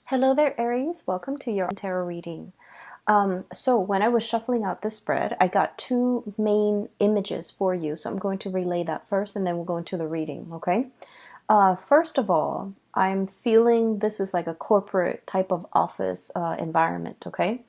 Hello there, Aries. Welcome to your tarot reading. So when I was shuffling out this spread, I got two main images for you. So I'm going to relay that first, and then we'll go into the reading, okay? First of all, I'm feeling this is like a corporate type of office environment, okay?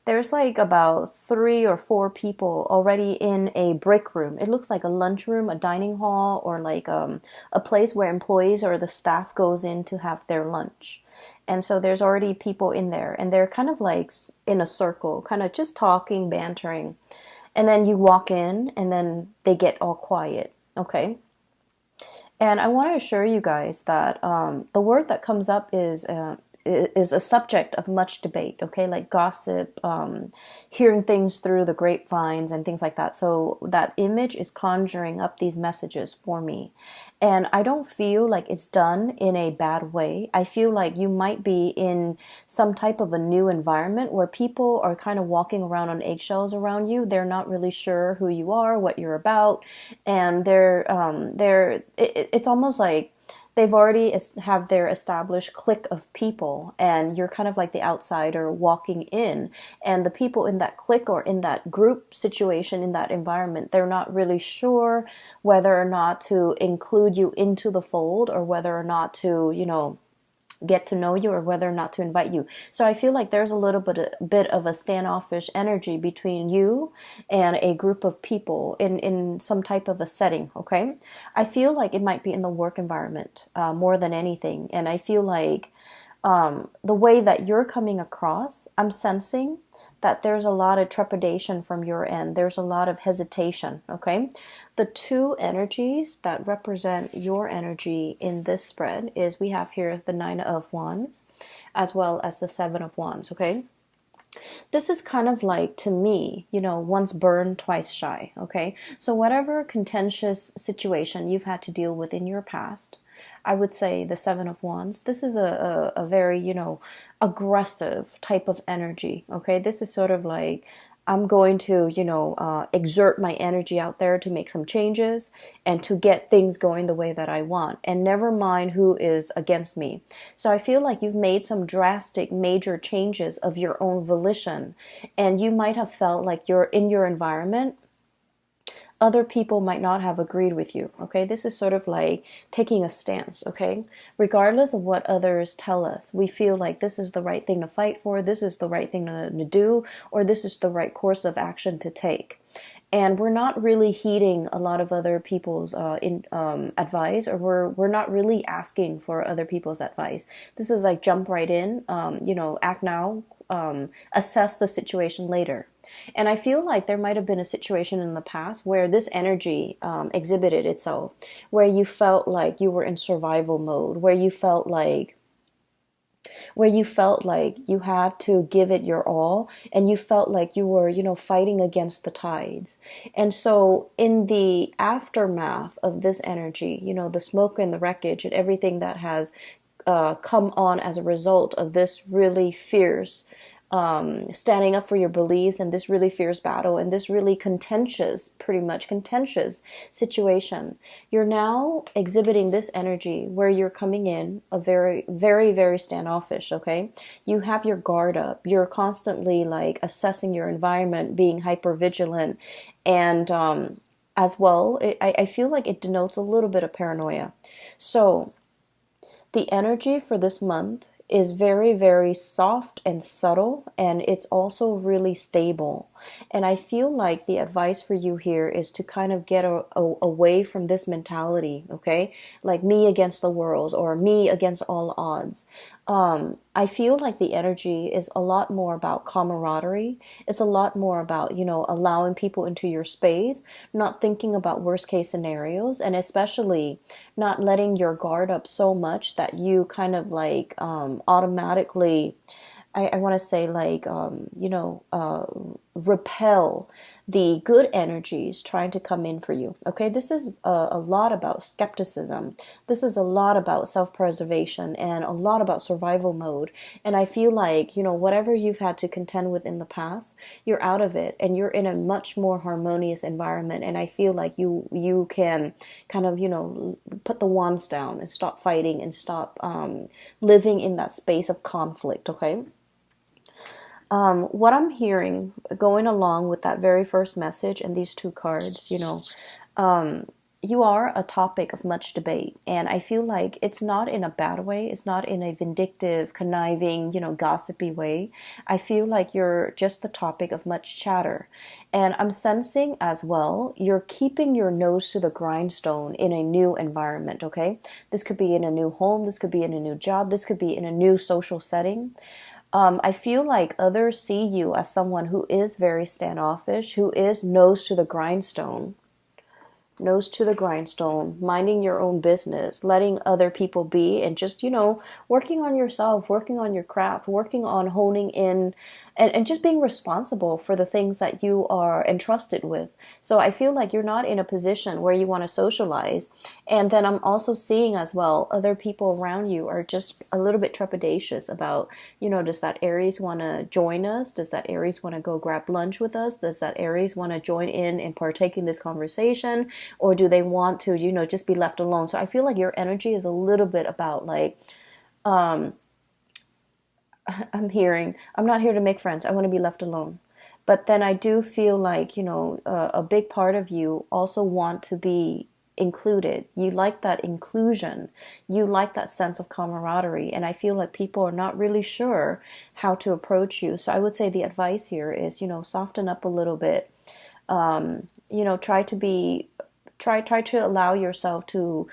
There's like about 3 or 4 people already in a break room. It looks like a lunchroom, a dining hall, or like a place where employees or the staff goes in to have their lunch. And so there's already people in there, and they're kind of like in a circle, kind of just talking, bantering. And then you walk in, and then they get all quiet, okay? And I want to assure you guys that the word that comes up is a subject of much debate, okay? Like gossip, hearing things through the grapevines and things like that. So that image is conjuring up these messages for me. And I don't feel like it's done in a bad way. I feel like you might be in some type of a new environment where people are kind of walking around on eggshells around you. They're not really sure who you are, what you're about, and it's almost like they've already have their established clique of people, and you're kind of like the outsider walking in, and the people in that clique or in that group situation in that environment, they're not really sure whether or not to include you into the fold, or whether or not to get to know you, or whether or not to invite you. So I feel like there's a little bit of a standoffish energy between you and a group of people in some type of a setting, okay? I feel like it might be in the work environment more than anything. And I feel like the way that you're coming across, I'm sensing that there's a lot of trepidation from your end. There's a lot of hesitation, okay? The two energies that represent your energy in this spread is we have here the Nine of Wands as well as the Seven of Wands, okay? This is kind of like, to me, once burned, twice shy, okay? So whatever contentious situation you've had to deal with in your past, I would say the Seven of Wands, this is a very, aggressive type of energy, okay? This is sort of like, I'm going to, exert my energy out there to make some changes and to get things going the way that I want, and never mind who is against me. So I feel like you've made some drastic, major changes of your own volition, and you might have felt like you're in your environment, other people might not have agreed with you, okay? This is sort of like taking a stance, okay? Regardless of what others tell us, we feel like this is the right thing to fight for, this is the right thing to do, or this is the right course of action to take. And we're not really heeding a lot of other people's advice, or we're not really asking for other people's advice. This is like jump right in, act now, assess the situation later. And I feel like there might have been a situation in the past where this energy exhibited itself, where you felt like you were in survival mode, where you felt like you had to give it your all, and you felt like you were, fighting against the tides. And so in the aftermath of this energy, the smoke and the wreckage and everything that has come on as a result of this really fierce standing up for your beliefs, and this really fierce battle, and this really pretty much contentious situation, you're now exhibiting this energy where you're coming in a very, very, very standoffish, okay? You have your guard up. You're constantly like assessing your environment, being hyper vigilant, and as well, I feel like it denotes a little bit of paranoia. So the energy for this month is very, very soft and subtle, and it's also really stable. And I feel like the advice for you here is to kind of get away from this mentality, okay? Like me against the world, or me against all odds. I feel like the energy is a lot more about camaraderie. It's a lot more about, allowing people into your space, not thinking about worst case scenarios, and especially not letting your guard up so much that you kind of like automatically, I want to say like, repel the good energies trying to come in for you. Okay, this is a lot about skepticism. This is a lot about self-preservation and a lot about survival mode. And I feel like, whatever you've had to contend with in the past, you're out of it and you're in a much more harmonious environment. And I feel like you can kind of, put the wands down and stop fighting and stop living in that space of conflict. Okay. What I'm hearing going along with that very first message and these two cards, you are a topic of much debate. And I feel like it's not in a bad way. It's not in a vindictive, conniving, gossipy way. I feel like you're just the topic of much chatter. And I'm sensing as well, you're keeping your nose to the grindstone in a new environment, okay? This could be in a new home. This could be in a new job. This could be in a new social setting. I feel like others see you as someone who is very standoffish, who is nose to the grindstone, minding your own business, letting other people be, and just, working on yourself, working on your craft, working on honing in, and just being responsible for the things that you are entrusted with. So I feel like you're not in a position where you want to socialize. And then I'm also seeing as well, other people around you are just a little bit trepidatious about, does that Aries want to join us? Does that Aries want to go grab lunch with us? Does that Aries want to join in and partake in this conversation? Or do they want to, just be left alone? So I feel like your energy is a little bit about like, I'm not here to make friends. I want to be left alone. But then I do feel like, a big part of you also want to be included. You like that inclusion. You like that sense of camaraderie. And I feel like people are not really sure how to approach you. So I would say the advice here is, soften up a little bit. Try to allow yourself to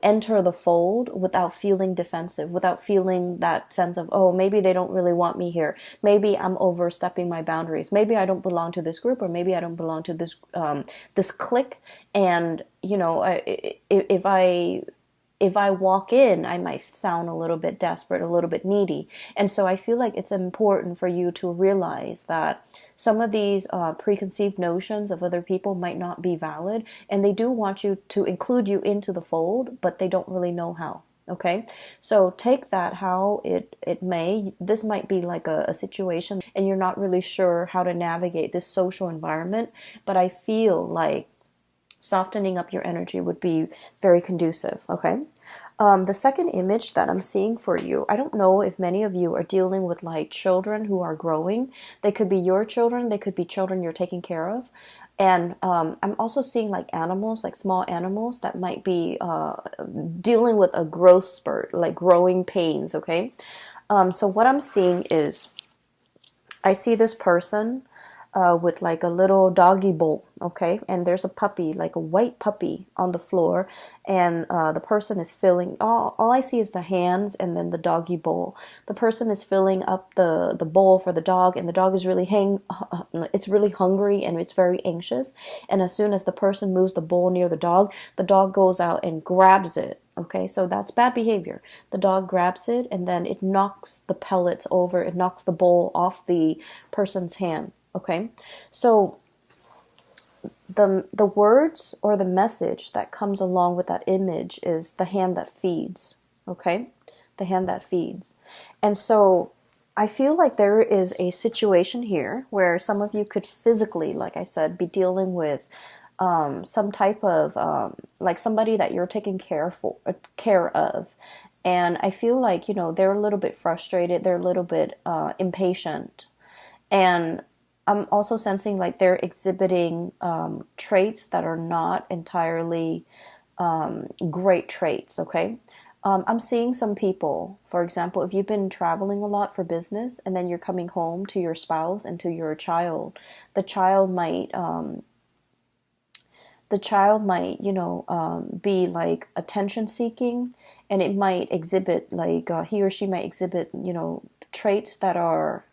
enter the fold without feeling defensive, without feeling that sense of, oh, maybe they don't really want me here. Maybe I'm overstepping my boundaries. Maybe I don't belong to this group, or maybe I don't belong to this clique. And if I walk in, I might sound a little bit desperate, a little bit needy. And so I feel like it's important for you to realize that some of these preconceived notions of other people might not be valid, and they do want you to include you into the fold, but they don't really know how. Okay, so take that how it may. This might be like a situation, and you're not really sure how to navigate this social environment, but I feel like softening up your energy would be very conducive. Okay. The second image that I'm seeing for you, I don't know if many of you are dealing with like children who are growing. They could be your children. They could be children you're taking care of. And I'm also seeing like animals, like small animals that might be dealing with a growth spurt, like growing pains. Okay. So what I'm seeing is I see this person with like a little doggy bowl, okay? And there's a puppy, like a white puppy on the floor, and the person is filling, all I see is the hands and then the doggy bowl. The person is filling up the bowl for the dog, and the dog is it's really hungry and it's very anxious. And as soon as the person moves the bowl near the dog goes out and grabs it. Okay, so that's bad behavior. The dog grabs it and then it knocks the pellets over, it knocks the bowl off the person's hand. Okay, so the words or the message that comes along with that image is the hand that feeds. Okay, the hand that feeds. And so I feel like there is a situation here where some of you could physically, like I said, be dealing with some type of like somebody that you're taking care of. And I feel like, they're a little bit frustrated, they're a little bit impatient. And I'm also sensing like they're exhibiting traits that are not entirely great traits, okay? I'm seeing some people, for example, if you've been traveling a lot for business and then you're coming home to your spouse and to your child, the child might, be like attention seeking, and it might exhibit like, he or she might exhibit, traits that are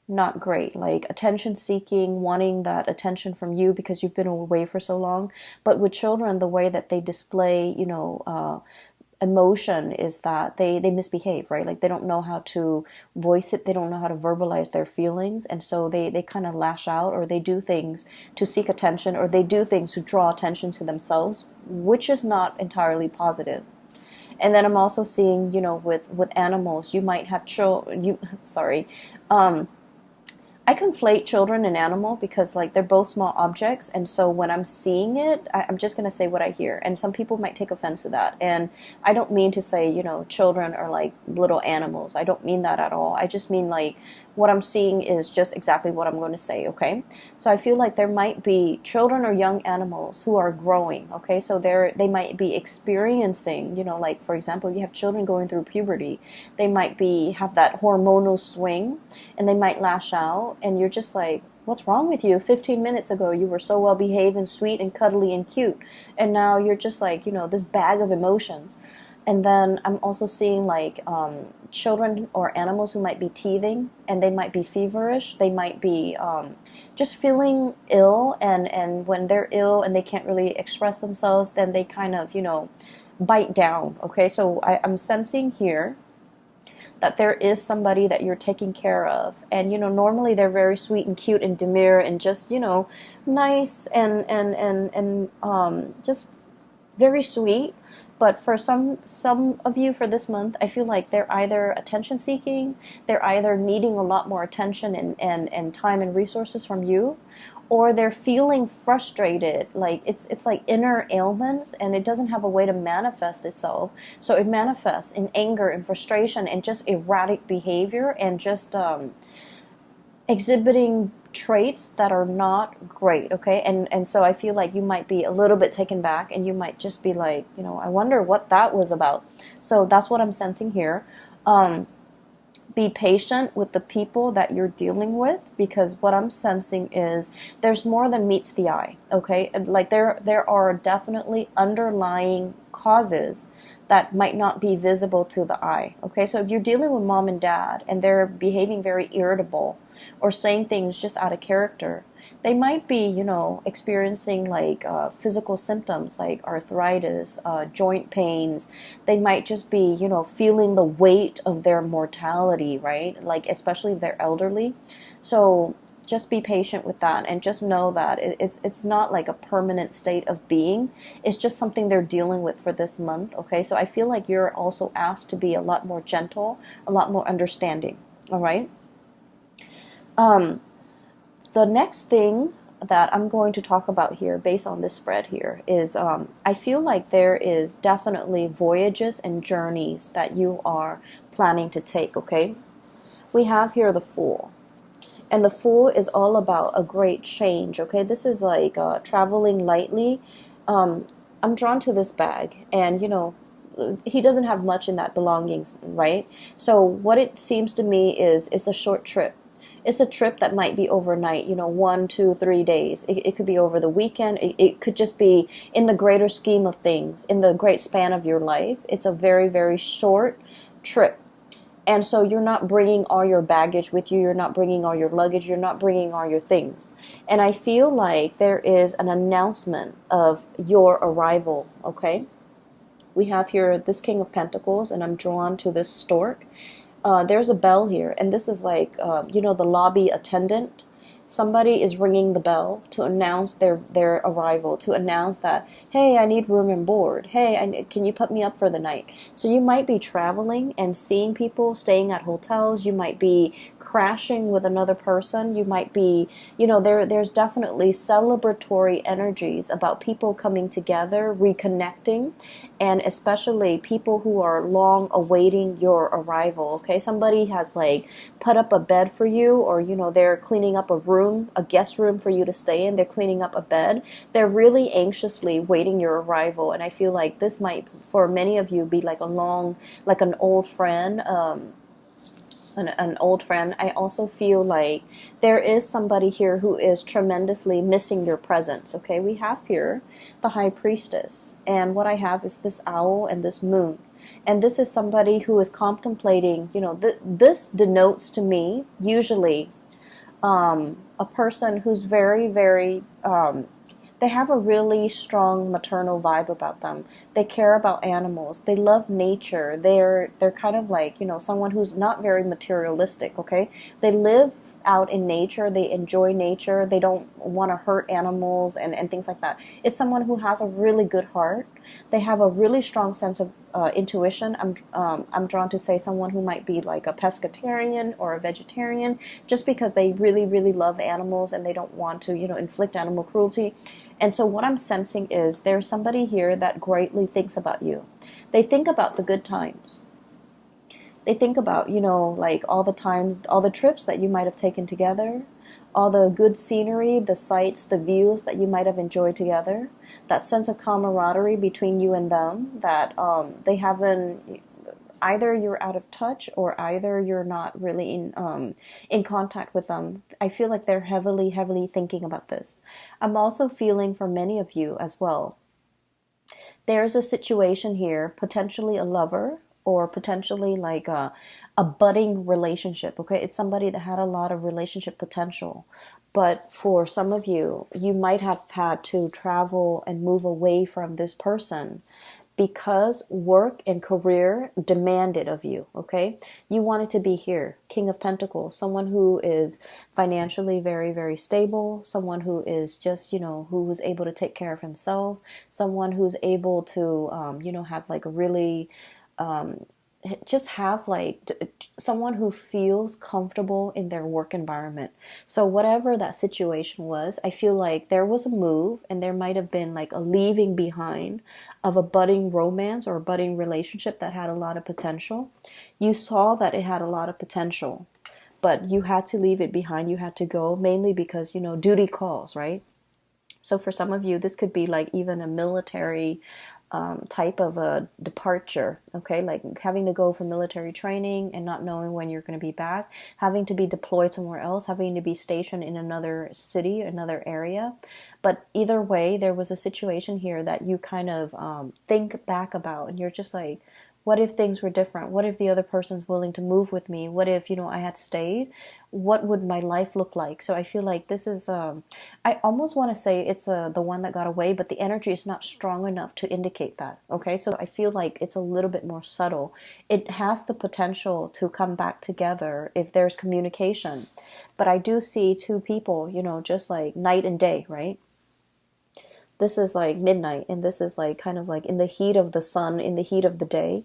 not great, like attention seeking, wanting that attention from you because you've been away for so long. But with children, the way that they display, emotion is that they misbehave, right? Like they don't know how to voice it, they don't know how to verbalize their feelings, and so they kind of lash out, or they do things to seek attention, or they do things to draw attention to themselves, which is not entirely positive. And then I'm also seeing, with animals, you might have children, sorry, um, I conflate children and animal because like they're both small objects, and so when I'm seeing it, I'm just gonna say what I hear, and some people might take offense to that. And I don't mean to say children are like little animals. I don't mean that at all. I just mean like what I'm seeing is just exactly what I'm going to say. Okay, so I feel like there might be children or young animals who are growing. Okay, so they might be experiencing, like for example, you have children going through puberty. They might be have that hormonal swing, and they might lash out, and you're just like, what's wrong with you? 15 minutes ago you were so well behaved and sweet and cuddly and cute, and now you're just like, this bag of emotions. And then I'm also seeing like children or animals who might be teething, and they might be feverish. They might be just feeling ill, and when they're ill and they can't really express themselves, then they kind of bite down. Okay, so I'm sensing here that there is somebody that you're taking care of, and normally they're very sweet and cute and demure and just nice and just very sweet. But for some of you for this month, I feel like they're either attention seeking, they're either needing a lot more attention and time and resources from you, or they're feeling frustrated. Like it's like inner ailments, and it doesn't have a way to manifest itself. So it manifests in anger and frustration and just erratic behavior, and just exhibiting traits that are not great. Okay, and so I feel like you might be a little bit taken back, and you might just be like, I wonder what that was about. So that's what I'm sensing here. Be patient with the people that you're dealing with, because what I'm sensing is there's more than meets the eye. Okay, and like there are definitely underlying causes that might not be visible to the eye. Okay, so if you're dealing with mom and dad and they're behaving very irritable or saying things just out of character, they might be, experiencing like physical symptoms like arthritis, joint pains. They might just be, feeling the weight of their mortality, right? Like, especially if they're elderly. So just be patient with that, and just know that it's not like a permanent state of being. It's just something they're dealing with for this month. Okay, so I feel like you're also asked to be a lot more gentle, a lot more understanding. All right. Um, the next thing that I'm going to talk about here, based on this spread here, is I feel like there is definitely voyages and journeys that you are planning to take. Okay, we have here the Fool. And the Fool is all about a great change. Okay, this is like traveling lightly. I'm drawn to this bag, and he doesn't have much in that belongings, right? So what it seems to me is it's a short trip. It's a trip that might be overnight, 1, 2, 3 days. It could be over the weekend. It could just be in the greater scheme of things, in the great span of your life. It's a very, very short trip. And so you're not bringing all your baggage with you. You're not bringing all your luggage. You're not bringing all your things. And I feel like there is an announcement of your arrival, okay? We have here this King of Pentacles, and I'm drawn to this stork. There's a bell here, and this is like, the lobby attendant. Somebody is ringing the bell to announce their arrival, to announce that, hey, I need room and board. Hey, can you put me up for the night? So you might be traveling and seeing people staying at hotels. You might be crashing with another person. You might be, there's definitely celebratory energies about people coming together, reconnecting, and especially people who are long awaiting your arrival. Okay, somebody has like put up a bed for you, or they're cleaning up a room, a guest room for you to stay in. They're cleaning up a bed. They're really anxiously waiting your arrival, and I feel like this might, for many of you, be like an old friend. An old friend. I also feel like there is somebody here who is tremendously missing your presence. Okay, we have here the High Priestess, and what I have is this owl and this moon, and this is somebody who is contemplating. This denotes to me usually a person who's very, very They have a really strong maternal vibe about them. They care about animals. They love nature. They're kind of like, someone who's not very materialistic, okay? They live out in nature. They enjoy nature. They don't want to hurt animals and things like that. It's someone who has a really good heart. They have a really strong sense of intuition. I'm drawn to say someone who might be like a pescatarian or a vegetarian, just because they really, really love animals and they don't want to, inflict animal cruelty. And so what I'm sensing is there's somebody here that greatly thinks about you. They think about the good times. They think about, like all the times, all the trips that you might have taken together, all the good scenery, the sights, the views that you might have enjoyed together, that sense of camaraderie between you and them that they haven't, either you're out of touch or either you're not really in contact with them. I feel like they're heavily, heavily thinking about this. I'm also feeling for many of you as well, there's a situation here, potentially a lover or potentially like a budding relationship. Okay, it's somebody that had a lot of relationship potential, but for some of you, you might have had to travel and move away from this person because work and career demanded of you, okay? You wanted to be here, King of Pentacles, someone who is financially very, very stable, someone who is just, who is able to take care of himself, someone who's able to, have like a really just have like someone who feels comfortable in their work environment. So whatever that situation was, I feel like there was a move and there might have been like a leaving behind of a budding romance or a budding relationship that had a lot of potential. You saw that it had a lot of potential, but you had to leave it behind. You had to go mainly because, duty calls, right? So for some of you, this could be like even a military type of a departure, okay? Like having to go for military training and not knowing when you're going to be back, having to be deployed somewhere else, having to be stationed in another city, another area. But either way, there was a situation here that you kind of think back about and you're just like, what if things were different? What if the other person's willing to move with me? What if, I had stayed? What would my life look like? So I feel like this is, I almost want to say it's the one that got away, but the energy is not strong enough to indicate that. Okay. So I feel like it's a little bit more subtle. It has the potential to come back together if there's communication. But I do see two people, just like night and day, right? This is like midnight, and this is like kind of like in the heat of the sun, in the heat of the day,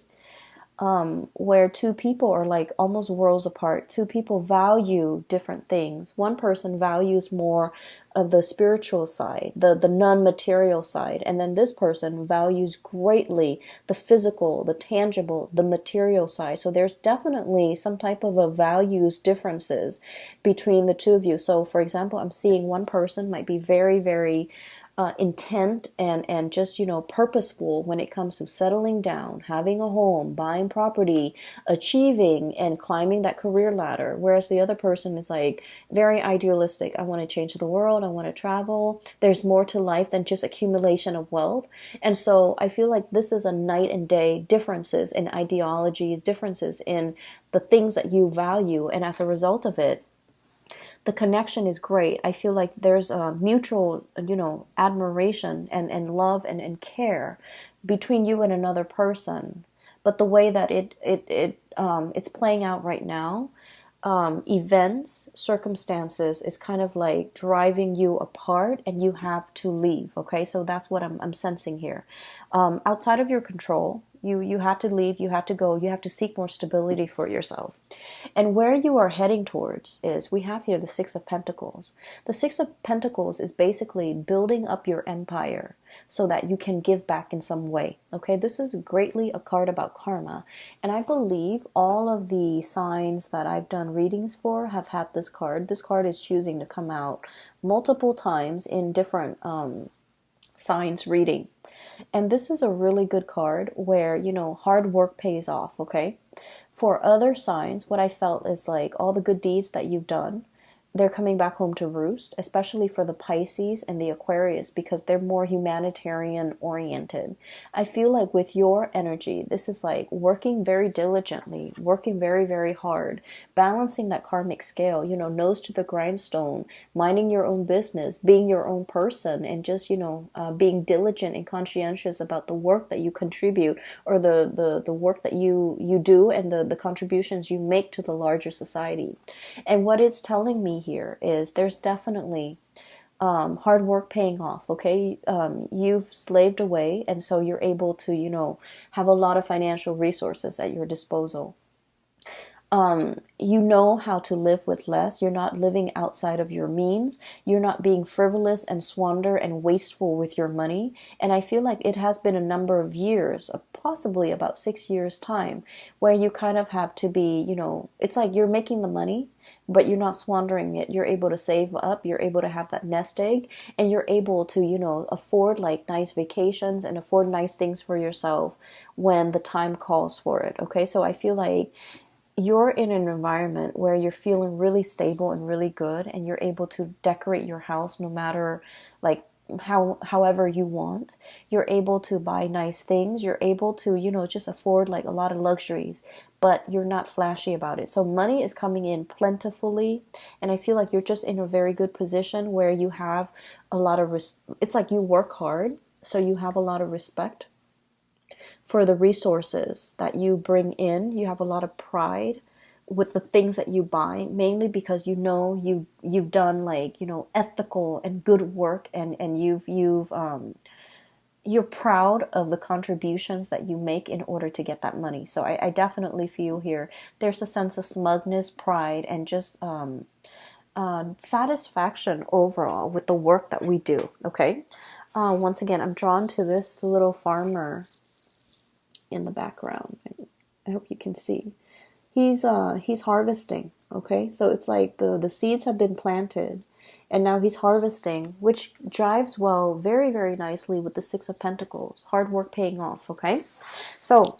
where two people are like almost worlds apart. Two people value different things. One person values more of the spiritual side, the non-material side, and then this person values greatly the physical, the tangible, the material side. So there's definitely some type of a values differences between the two of you. So for example, I'm seeing one person might be very, very intent and just purposeful when it comes to settling down, having a home, buying property, achieving and climbing that career ladder, whereas the other person is like very idealistic. I want to change the world, I want to travel, there's more to life than just accumulation of wealth. And so I feel like this is a night and day differences in ideologies, differences in the things that you value, and as a result of it, the connection is great. I feel like there's a mutual, admiration and love and care between you and another person. But the way that it's playing out right now, events, circumstances is kind of like driving you apart and you have to leave. Okay, so that's what I'm sensing here. Outside of your control, you have to leave, you have to go, you have to seek more stability for yourself. And where you are heading towards is, we have here the Six of Pentacles. The Six of Pentacles is basically building up your empire so that you can give back in some way. Okay, this is greatly a card about karma. And I believe all of the signs that I've done readings for have had this card. This card is choosing to come out multiple times in different signs reading. And this is a really good card where, hard work pays off, okay? For other signs, what I felt is like all the good deeds that you've done, they're coming back home to roost, especially for the Pisces and the Aquarius, because they're more humanitarian oriented. I feel like with your energy, this is like working very diligently, working very, very hard, balancing that karmic scale, nose to the grindstone, minding your own business, being your own person, and just, being diligent and conscientious about the work that you contribute, or the work that you do, and the contributions you make to the larger society. And what it's telling me here is there's definitely hard work paying off. Okay, you've slaved away, and so you're able to, have a lot of financial resources at your disposal. You know how to live with less. You're not living outside of your means. You're not being frivolous and squander and wasteful with your money. And I feel like it has been a number of years, possibly about 6 years time, where you kind of have to be, it's like you're making the money, but you're not squandering it. You're able to save up. You're able to have that nest egg, and you're able to, afford like nice vacations and afford nice things for yourself when the time calls for it. Okay. So I feel like you're in an environment where you're feeling really stable and really good, and you're able to decorate your house no matter like however you want. You're able to buy nice things. You're able to, just afford like a lot of luxuries, but you're not flashy about it. So money is coming in plentifully, and I feel like you're just in a very good position where you have a lot of it's like you work hard, so you have a lot of respect for the resources that you bring in. You have a lot of pride with the things that you buy, mainly because you've done like, ethical and good work, and you're proud of the contributions that you make in order to get that money. So I definitely feel here there's a sense of smugness, pride, and just satisfaction overall with the work that we do. Okay. Once again, I'm drawn to this little farmer in the background. I hope you can see. He's harvesting. Okay, so it's like the seeds have been planted, and now he's harvesting, which drives well very, very nicely with the Six of Pentacles. Hard work paying off. Okay, so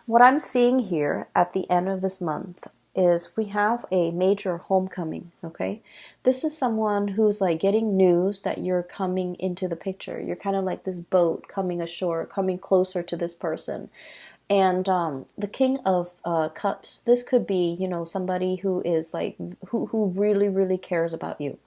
what I'm seeing here at the end of this month is we have a major homecoming. Okay, this is someone who's like getting news that you're coming into the picture. You're kind of like this boat coming ashore, coming closer to this person. And the King of Cups, this could be, somebody who is like, who really, really cares about you.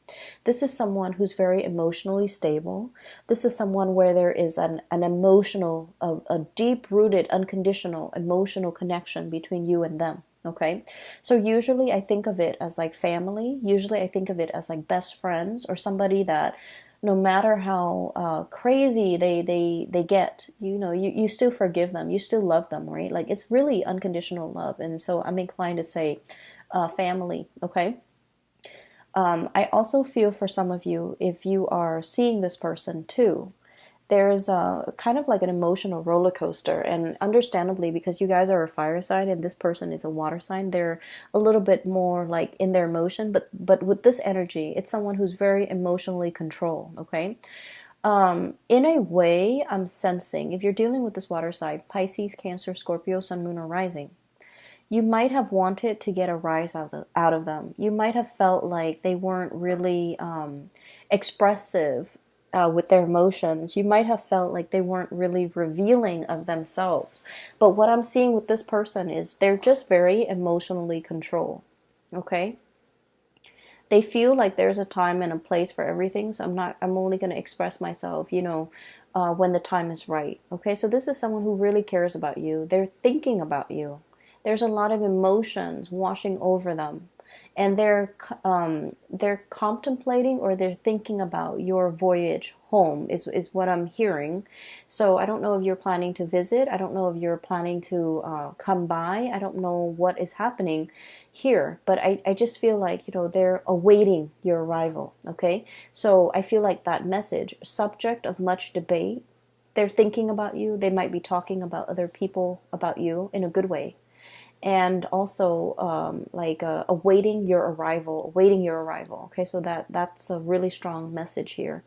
This is someone who's very emotionally stable. This is someone where there is an emotional, a deep-rooted, unconditional emotional connection between you and them. Okay, so usually I think of it as like family. Usually I think of it as like best friends, or somebody that no matter how crazy they get, you still forgive them, you still love them, right? Like it's really unconditional love, and so I'm inclined to say family. Okay. I also feel for some of you, if you are seeing this person too, there's a kind of like an emotional roller coaster, and understandably, because you guys are a fire sign and this person is a water sign, they're a little bit more like in their emotion, but with this energy, it's someone who's very emotionally controlled. Okay, in a way, I'm sensing, if you're dealing with this water sign, Pisces, Cancer, Scorpio, Sun, Moon, or Rising, you might have wanted to get a rise out of them. You might have felt like they weren't really expressive with their emotions. You might have felt like they weren't really revealing of themselves. But what I'm seeing with this person is they're just very emotionally controlled. Okay? They feel like there's a time and a place for everything. So I'm only going to express myself, when the time is right. Okay? So this is someone who really cares about you. They're thinking about you. There's a lot of emotions washing over them, and they're contemplating, or they're thinking about your voyage home is what I'm hearing. So I don't know if you're planning to visit. I don't know if you're planning to come by. I don't know what is happening here, but I just feel like, they're awaiting your arrival. Okay, so I feel like that message, subject of much debate. They're thinking about you. They might be talking about other people about you in a good way, and also awaiting your arrival, Okay, so that's a really strong message here.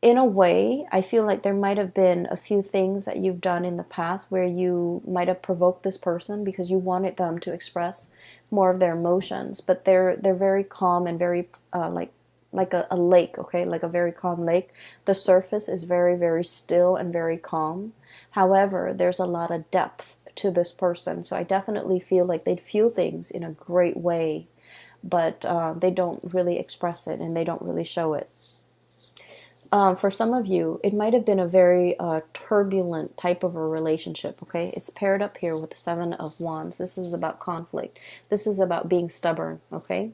in a way, I feel like there might have been a few things that you've done in the past where you might have provoked this person because you wanted them to express more of their emotions. But they're very calm and very like a lake, okay, like a very calm lake. The surface is very, very still and very calm. However, there's a lot of depth to this person. So I definitely feel like they'd feel things in a great way, but they don't really express it and they don't really show it. For some of you, it might have been a very turbulent type of a relationship, okay? It's paired up here with the Seven of Wands. This is about conflict. This is about being stubborn, okay?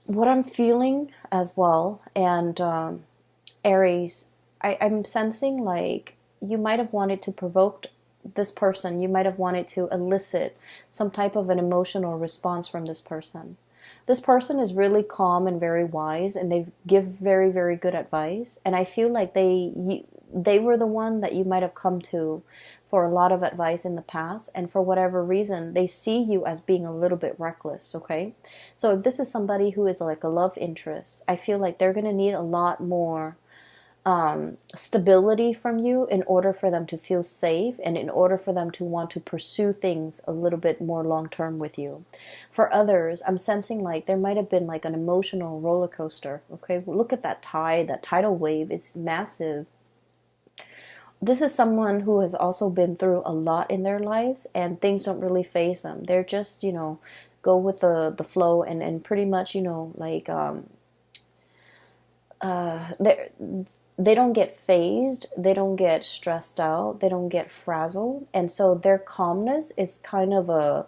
What I'm feeling as well, and Aries, I'm sensing like you might have wanted to provoke this person. You might have wanted to elicit some type of an emotional response from this person. This person is really calm and very wise, and they give very, very good advice. And I feel like they were the one that you might have come to for a lot of advice in the past, and for whatever reason, they see you as being a little bit reckless, okay? So if this is somebody who is like a love interest, I feel like they're going to need a lot more stability from you in order for them to feel safe and in order for them to want to pursue things a little bit more long term with you. For others, I'm sensing like there might have been like an emotional roller coaster. Okay, look at that tide, that tidal wave. It's massive. This is someone who has also been through a lot in their lives, and things don't really faze them. They're just, go with the flow, and pretty much, like they don't get phased, they don't get stressed out, they don't get frazzled, and so their calmness is kind of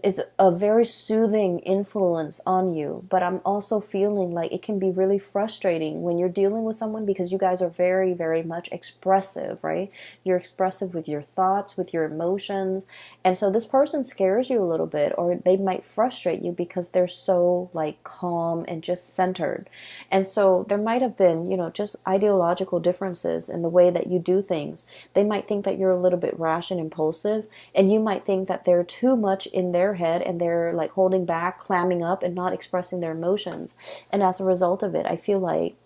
is a very soothing influence on you. But I'm also feeling like it can be really frustrating when you're dealing with someone because you guys are very, very much expressive, right? You're expressive with your thoughts, with your emotions. And so this person scares you a little bit, or they might frustrate you because they're so like calm and just centered. And so there might have been, just ideological differences in the way that you do things. They might think that you're a little bit rash and impulsive, and you might think that they're too much in their head and they're like holding back, clamming up, and not expressing their emotions. And as a result of it, I feel like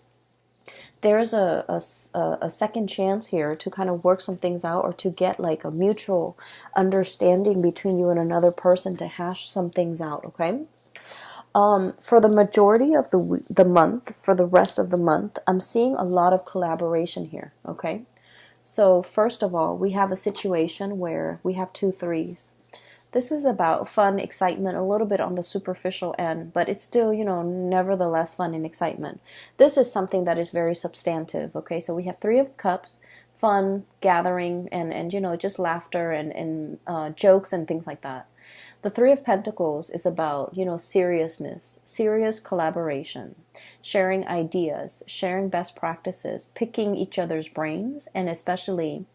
there's a second chance here to kind of work some things out, or to get like a mutual understanding between you and another person to hash some things out, okay? For the majority of the month, for the rest of the month, I'm seeing a lot of collaboration here, okay? So first of all, we have a situation where we have two threes. This is about fun, excitement, a little bit on the superficial end, but it's still, nevertheless fun and excitement. This is something that is very substantive, okay? So we have Three of Cups, fun, gathering, and just laughter and jokes and things like that. The Three of Pentacles is about, seriousness, serious collaboration, sharing ideas, sharing best practices, picking each other's brains, and especially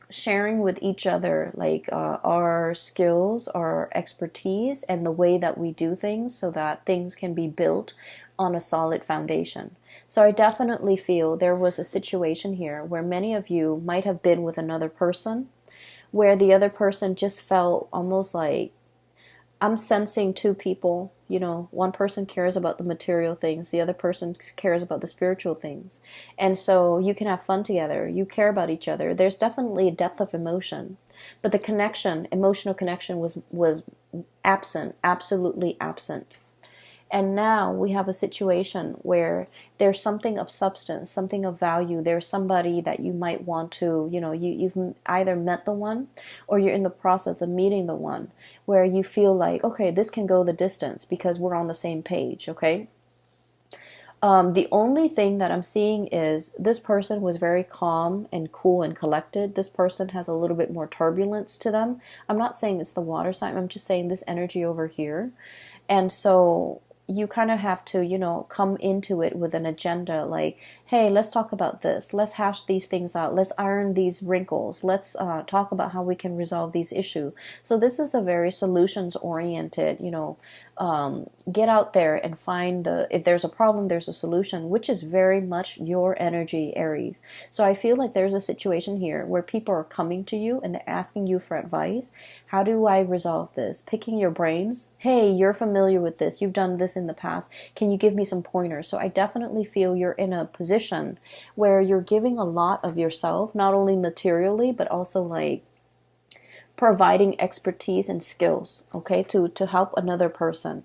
sharing with each other like our skills, our expertise, and the way that we do things so that things can be built on a solid foundation. So I definitely feel there was a situation here where many of you might have been with another person, where the other person just felt almost like, I'm sensing two people, one person cares about the material things, the other person cares about the spiritual things. And so you can have fun together, you care about each other. There's definitely a depth of emotion, but the connection, emotional connection was absent, absolutely absent. And now we have a situation where there's something of substance, something of value. There's somebody that you might want to, you've either met the one or you're in the process of meeting the one, where you feel like, okay, this can go the distance because we're on the same page, okay? The only thing that I'm seeing is this person was very calm and cool and collected. This person has a little bit more turbulence to them. I'm not saying it's the water sign. I'm just saying this energy over here. And so you kind of have to, come into it with an agenda like, hey, let's talk about this. Let's hash these things out. Let's iron these wrinkles. Let's talk about how we can resolve these issues. So this is a very solutions-oriented, Get out there and find if there's a problem, there's a solution, which is very much your energy, Aries. So I feel like there's a situation here where people are coming to you and they're asking you for advice. How do I resolve this? Picking your brains. Hey, you're familiar with this. You've done this in the past. Can you give me some pointers? So I definitely feel you're in a position where you're giving a lot of yourself, not only materially, but also like providing expertise and skills, okay, to help another person.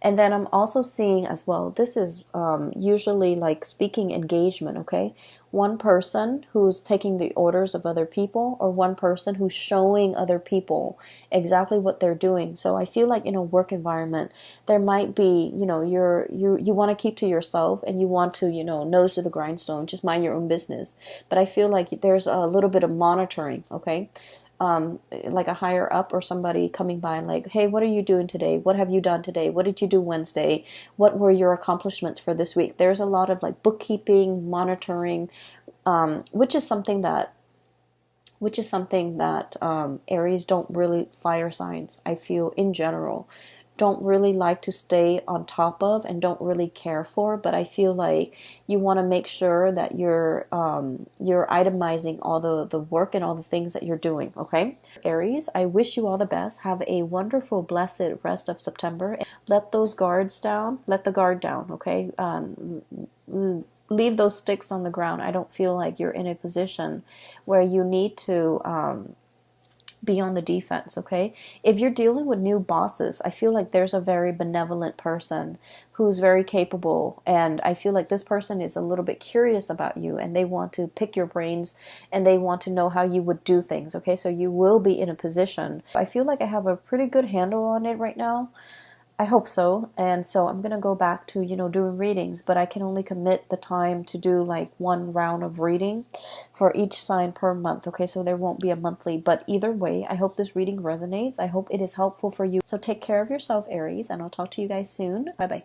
And then I'm also seeing as well, this is usually like speaking engagement, okay? One person who's taking the orders of other people, or one person who's showing other people exactly what they're doing. So I feel like in a work environment, there might be, you want to keep to yourself and you want to, nose to the grindstone, just mind your own business. But I feel like there's a little bit of monitoring, okay? Like a higher up or somebody coming by and like, hey, what are you doing today? What have you done today? What did you do Wednesday? What were your accomplishments for this week? There's a lot of like bookkeeping, monitoring, which is something that Aries don't really, fire signs, I feel in general, don't really like to stay on top of and don't really care for. But I feel like you want to make sure that you're itemizing all the work and all the things that you're doing, okay? Aries, I wish you all the best. Have a wonderful, blessed rest of September. Let those guards down. Let the guard down, okay? Leave those sticks on the ground. I don't feel like you're in a position where you need to be on the defense, okay? If you're dealing with new bosses, I feel like there's a very benevolent person who's very capable, and I feel like this person is a little bit curious about you and they want to pick your brains and they want to know how you would do things, okay? So you will be in a position. I feel like I have a pretty good handle on it right now. I hope so. And so I'm going to go back to, doing readings, but I can only commit the time to do like one round of reading for each sign per month. Okay, so there won't be a monthly, but either way, I hope this reading resonates. I hope it is helpful for you. So take care of yourself, Aries, and I'll talk to you guys soon. Bye bye.